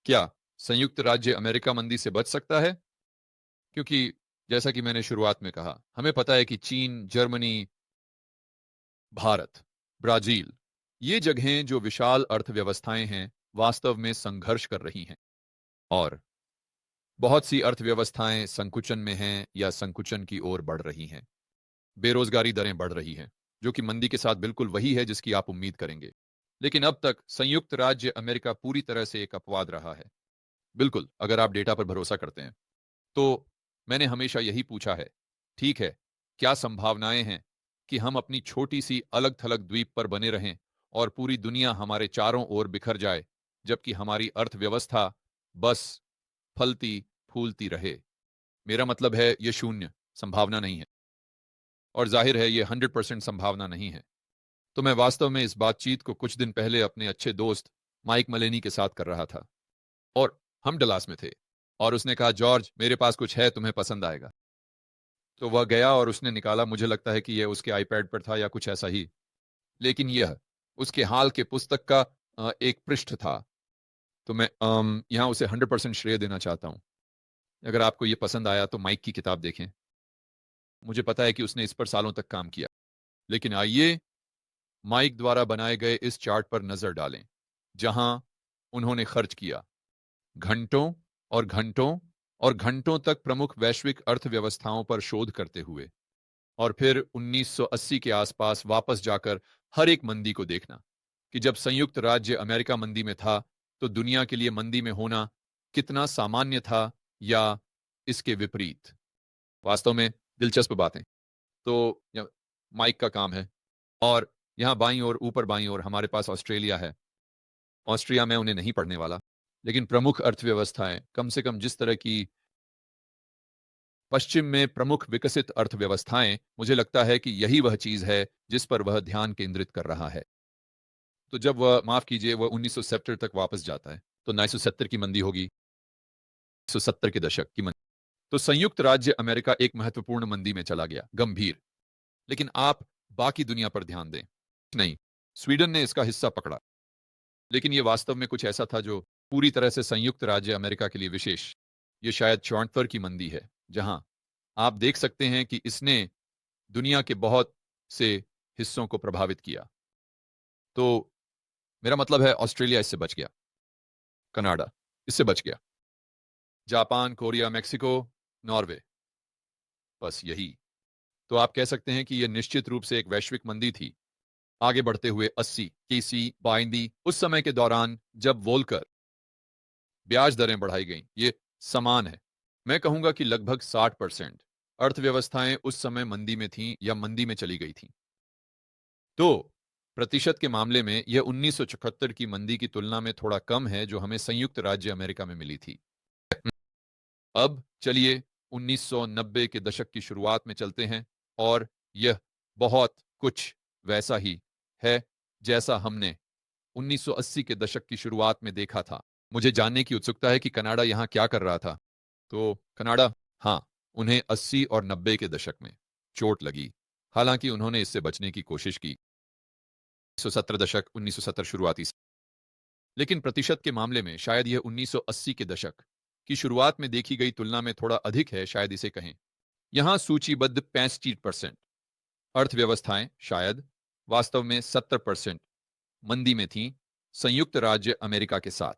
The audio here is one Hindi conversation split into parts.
क्या संयुक्त राज्य अमेरिका मंदी से बच सकता है? क्योंकि जैसा कि मैंने शुरुआत में कहा, हमें पता है कि चीन, जर्मनी, भारत, ब्राजील, ये जगहें जो विशाल अर्थव्यवस्थाएं हैं, वास्तव में संघर्ष कर रही हैं। और बहुत सी अर्थव्यवस्थाएं संकुचन में हैं या संकुचन की ओर बढ़ रही हैं। बेरोजगारी दरें बढ़ रही हैं, जो कि मंदी के साथ बिल्कुल वही है जिसकी आप उम्मीद करेंगे। लेकिन अब तक संयुक्त राज्य अमेरिका पूरी तरह से एक अपवाद रहा है। बिल्कुल, अगर आप डेटा पर भरोसा करते हैं। तो मैंने हमेशा यही पूछा है, ठीक है, क्या संभावनाएं हैं कि हम अपनी छोटी सी अलग थलग द्वीप पर बने रहें और पूरी दुनिया हमारे चारों ओर बिखर जाए, जबकि हमारी अर्थव्यवस्था बस फलती फूलती रहे? मेरा मतलब है, यह शून्य संभावना नहीं है, और जाहिर है यह 100% संभावना नहीं है। तो मैं वास्तव में इस बातचीत को कुछ दिन पहले अपने अच्छे दोस्त माइक मलेनी के साथ कर रहा था, और हम डलास में थे। और उसने कहा, जॉर्ज, मेरे पास कुछ है, तुम्हें पसंद आएगा। तो वह गया और उसने निकाला, मुझे लगता है कि यह उसके आईपैड पर था या कुछ ऐसा ही, लेकिन यह उसके हाल के पुस्तक का एक पृष्ठ था। तो मैं यहाँ उसे 100% श्रेय देना चाहता हूँ। अगर आपको यह पसंद आया तो माइक की किताब देखें। मुझे पता है कि उसने इस पर सालों तक काम किया, लेकिन आइए माइक द्वारा बनाए गए इस चार्ट पर नजर डालें, जहां उन्होंने खर्च किया घंटों और घंटों और घंटों तक प्रमुख वैश्विक अर्थव्यवस्थाओं पर शोध करते हुए, और फिर 1980 के आसपास वापस जाकर हर एक मंदी को देखना कि जब संयुक्त राज्य अमेरिका मंदी में था तो दुनिया के लिए मंदी में होना कितना सामान्य था, या इसके विपरीत। वास्तव में दिलचस्प बातें। तो माइक का काम है। और यहां बाईं ओर, ऊपर बाईं ओर हमारे पास ऑस्ट्रेलिया है। ऑस्ट्रिया में उन्हें नहीं पढ़ने वाला, लेकिन प्रमुख अर्थव्यवस्थाएं, कम से कम जिस तरह की पश्चिम में प्रमुख विकसित अर्थव्यवस्थाएं, मुझे लगता है कि यही वह चीज है जिस पर वह ध्यान केंद्रित कर रहा है। तो जब वह, माफ कीजिए, वह 1970 तक वापस जाता है, तो 1970 की मंदी होगी, 1970 के दशक की मंदी। तो संयुक्त राज्य अमेरिका एक महत्वपूर्ण मंदी में चला गया, गंभीर। लेकिन आप बाकी दुनिया पर ध्यान दें, नहीं, स्वीडन ने इसका हिस्सा पकड़ा, लेकिन यह वास्तव में कुछ ऐसा था जो पूरी तरह से संयुक्त राज्य अमेरिका के लिए विशेष। यह शायद 74 की मंदी है, जहां आप देख सकते हैं कि इसने दुनिया के बहुत से हिस्सों को प्रभावित किया। तो मेरा मतलब है, ऑस्ट्रेलिया इससे बच गया, कनाडा इससे बच गया, जापान, कोरिया, मेक्सिको, नॉर्वे, बस यही। तो आप कह सकते हैं कि यह निश्चित रूप से एक वैश्विक मंदी थी। आगे बढ़ते हुए 80 केसी बाइंदी, उस समय के दौरान जब वोल्कर ब्याज दरें बढ़ाई गईं, ये समान है। मैं कहूंगा कि लगभग 60% अर्थव्यवस्थाएं उस समय मंदी में थीं या मंदी में चली गई थीं। तो प्रतिशत के मामले में यह 1974 की मंदी की तुलना में थोड़ा कम है, जो हमें संयुक्त राज्य अमेरिका में मिली थी। अब चलिए 1990 के दशक की शुरुआत में चलते हैं, और यह बहुत कुछ वैसा ही है जैसा हमने 1980 के दशक की शुरुआत में देखा था। मुझे जानने की उत्सुकता है कि कनाडा यहां क्या कर रहा था। तो कनाडा, हां, उन्हें 80 और 90 के दशक में चोट लगी, हालांकि उन्होंने इससे बचने की कोशिश की। 1970 दशक, 1970 शुरुआती, लेकिन प्रतिशत के मामले में शायद यह 1980 के दशक की शुरुआत में देखी गई तुलना में थोड़ा अधिक है, शायद इसे कहें। यहां सूचीबद्ध 65% अर्थव्यवस्थाएं शायद वास्तव में 70% मंदी में थीं, संयुक्त राज्य अमेरिका के साथ।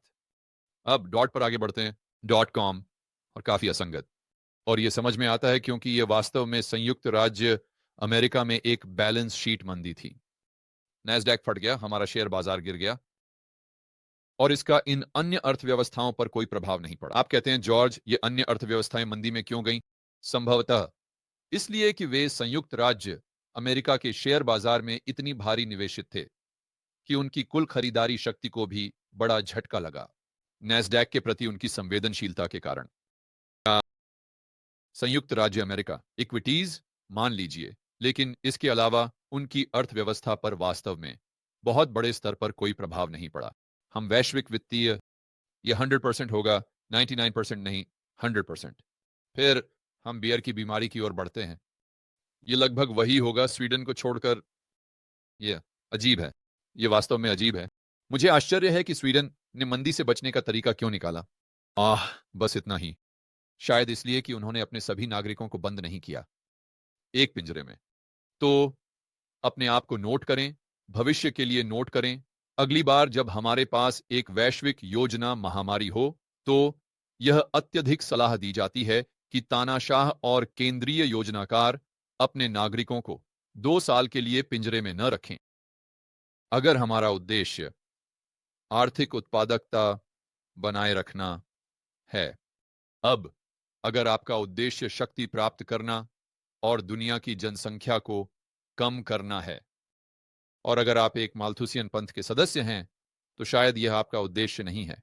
अब डॉट पर आगे बढ़ते हैं, डॉट कॉम, और काफी असंगत। और यह समझ में आता है क्योंकि यह वास्तव में संयुक्त राज्य अमेरिका में एक बैलेंस शीट मंदी थी। नैस्डैक फट गया, हमारा शेयर बाजार गिर गया, और इसका इन अन्य अर्थव्यवस्थाओं पर कोई प्रभाव नहीं पड़ा। आप कहते हैं, जॉर्ज, ये अन्य अर्थव्यवस्थाएं मंदी में क्यों गईं? संभवतः इसलिए कि वे संयुक्त राज्य अमेरिका के शेयर बाजार में इतनी भारी निवेशित थे कि उनकी कुल खरीदारी शक्ति को भी बड़ा झटका लगा, नैस्डैक के प्रति उनकी संवेदनशीलता के कारण। संयुक्त राज्य अमेरिका इक्विटीज मान लीजिए, लेकिन इसके अलावा उनकी अर्थव्यवस्था पर वास्तव में बहुत बड़े स्तर पर कोई प्रभाव नहीं पड़ा। हम वैश्विक वित्तीय, यह 100% होगा, 99% नहीं, 100%। फिर हम बियर की बीमारी की ओर बढ़ते हैं। यह लगभग वही होगा स्वीडन को छोड़कर। यह अजीब है, यह वास्तव में अजीब है। मुझे आश्चर्य है कि स्वीडन ने मंदी से बचने का तरीका क्यों निकाला? आह, बस इतना ही। शायद इसलिए कि उन्होंने अपने सभी नागरिकों को बंद नहीं किया एक पिंजरे में। तो अपने आप को नोट करें, भविष्य के लिए नोट करें। अगली बार जब हमारे पास एक वैश्विक योजना महामारी हो, तो यह अत्यधिक सलाह दी जाती है कि तानाशाह और केंद्रीय योजनाकार अपने नागरिकों को 2 साल के लिए पिंजरे में न रखें। अगर हमारा उद्देश्य आर्थिक उत्पादकता बनाए रखना है, अब अगर आपका उद्देश्य शक्ति प्राप्त करना और दुनिया की जनसंख्या को कम करना है, और अगर आप एक माल्थुसियन पंथ के सदस्य हैं, तो शायद यह आपका उद्देश्य नहीं है।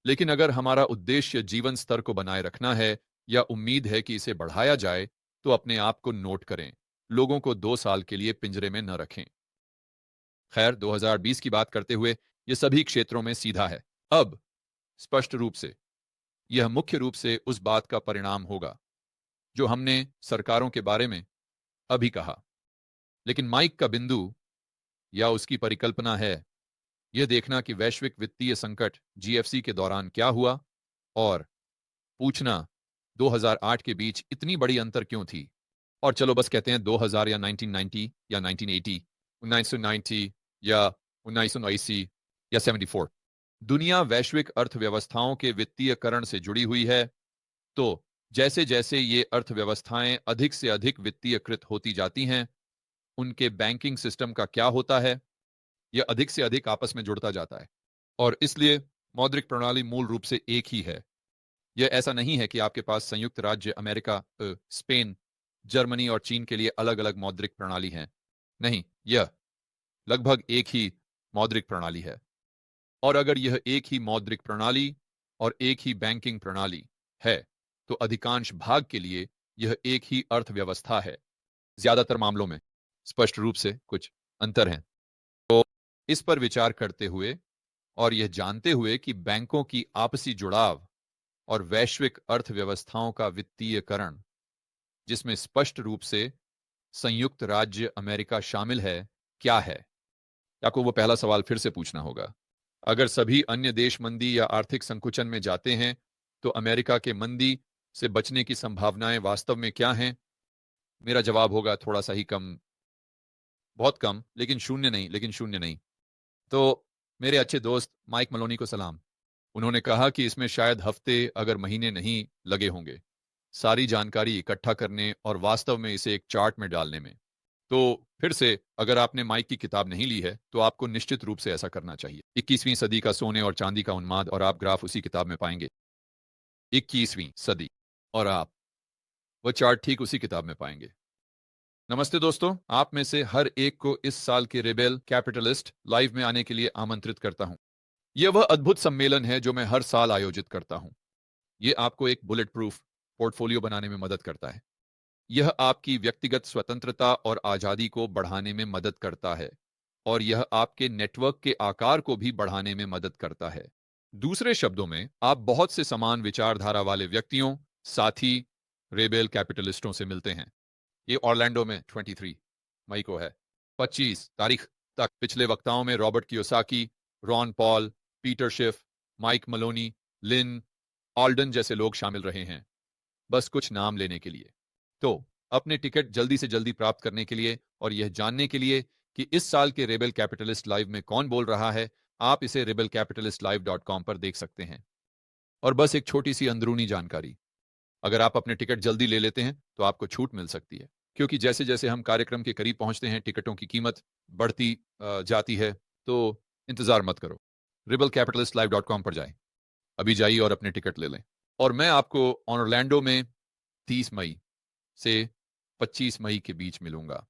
लेकिन अगर हमारा उद्देश्य जीवन स्तर को बनाए रखना है या उम्मीद है कि इसे बढ़ाया जाए, तो अपने आप को नोट करें। लोगों को 2 साल के लिए पिंजरे में न रखें। खैर, 2020 की बात करते हुए यह सभी क्षेत्रों में सीधा है। अब स्पष्ट रूप से यह मुख्य रूप से उस बात का परिणाम होगा जो हमने सरकारों के बारे में अभी कहा। लेकिन माइक का बिंदु या उसकी परिकल्पना है यह देखना कि वैश्विक वित्तीय संकट जीएफसी के दौरान क्या हुआ और पूछना 2008 के बीच इतनी बड़ी अंतर क्यों थी। और चलो बस कहते हैं 2000 या 1990 या 1980, 1990 या 1980 या 74। दुनिया वैश्विक अर्थव्यवस्थाओं के वित्तीयकरण से जुड़ी हुई है। तो जैसे जैसे ये अर्थव्यवस्थाएं अधिक से अधिक वित्तीयकृत होती जाती हैं, उनके बैंकिंग सिस्टम का क्या होता है, यह अधिक से अधिक आपस में जुड़ता जाता है। और इसलिए मौद्रिक प्रणाली मूल रूप से एक ही है। यह ऐसा नहीं है कि आपके पास संयुक्त राज्य अमेरिका, स्पेन, जर्मनी और चीन के लिए अलग अलग मौद्रिक प्रणाली है। नहीं, यह लगभग एक ही मौद्रिक प्रणाली है। और अगर यह एक ही मौद्रिक प्रणाली और एक ही बैंकिंग प्रणाली है, तो अधिकांश भाग के लिए यह एक ही अर्थव्यवस्था है। ज्यादातर मामलों में स्पष्ट रूप से कुछ अंतर हैं। तो इस पर विचार करते हुए और यह जानते हुए कि बैंकों की आपसी जुड़ाव और वैश्विक अर्थव्यवस्थाओं का वित्तीयकरण, जिसमें स्पष्ट रूप से संयुक्त राज्य अमेरिका शामिल है, क्या है? आपको वो पहला सवाल फिर से पूछना होगा। अगर सभी अन्य देश मंदी या आर्थिक संकुचन में जाते हैं, तो अमेरिका के मंदी से बचने की संभावनाएं वास्तव में क्या हैं? मेरा जवाब होगा थोड़ा सा ही कम, बहुत कम, लेकिन शून्य नहीं, लेकिन शून्य नहीं। तो मेरे अच्छे दोस्त माइक मलोनी को सलाम। उन्होंने कहा कि इसमें शायद हफ्ते अगर महीने नहीं लगे होंगे सारी जानकारी इकट्ठा करने और वास्तव में इसे एक चार्ट में डालने में। तो फिर से, अगर आपने माइक की किताब नहीं ली है, तो आपको निश्चित रूप से ऐसा करना चाहिए। 21वीं सदी का सोने और चांदी का उन्माद, और आप ग्राफ उसी किताब में पाएंगे। 21वीं सदी, और आप वह चार्ट ठीक उसी किताब में पाएंगे। नमस्ते दोस्तों, आप में से हर एक को इस साल के रेबेल कैपिटलिस्ट लाइव में आने के लिए आमंत्रित करता हूं। यह वह अद्भुत सम्मेलन है जो मैं हर साल आयोजित करता हूं। यह आपको एक बुलेट प्रूफ पोर्टफोलियो बनाने में मदद करता है। यह आपकी व्यक्तिगत स्वतंत्रता और आजादी को बढ़ाने में मदद करता है, और यह आपके नेटवर्क के आकार को भी बढ़ाने में मदद करता है। दूसरे शब्दों में, आप बहुत से समान विचारधारा वाले व्यक्तियों, साथी, रेबेल कैपिटलिस्टों से मिलते हैं। ये ऑरलैंडो में 23 मई को है। 25 तारीख तक पिछले वक्ताओं में Robert Kiyosaki, Ron Paul, Peter Schiff, Mike Maloney, Lyn Alden जैसे लोग शामिल रहे हैं, बस कुछ नाम लेने के लिए। तो अपने टिकट जल्दी से जल्दी प्राप्त करने के लिए और यह जानने के लिए कि इस साल के रेबेल कैपिटलिस्ट लाइव में कौन बोल रहा है, आप इसे rebelcapitalistlive.com पर देख सकते हैं। और बस एक छोटी सी अंदरूनी जानकारी, अगर आप अपने टिकट जल्दी ले लेते हैं तो आपको छूट मिल सकती है, क्योंकि जैसे जैसे हम कार्यक्रम के करीब पहुंचते हैं टिकटों की कीमत बढ़ती जाती है। तो इंतजार मत करो, rebelcapitalistlive.com पर जाएं, अभी जाइए और अपने टिकट ले लें। और मैं आपको ऑरलैंडो में 30 मई से 25 मई के बीच मिलूंगा।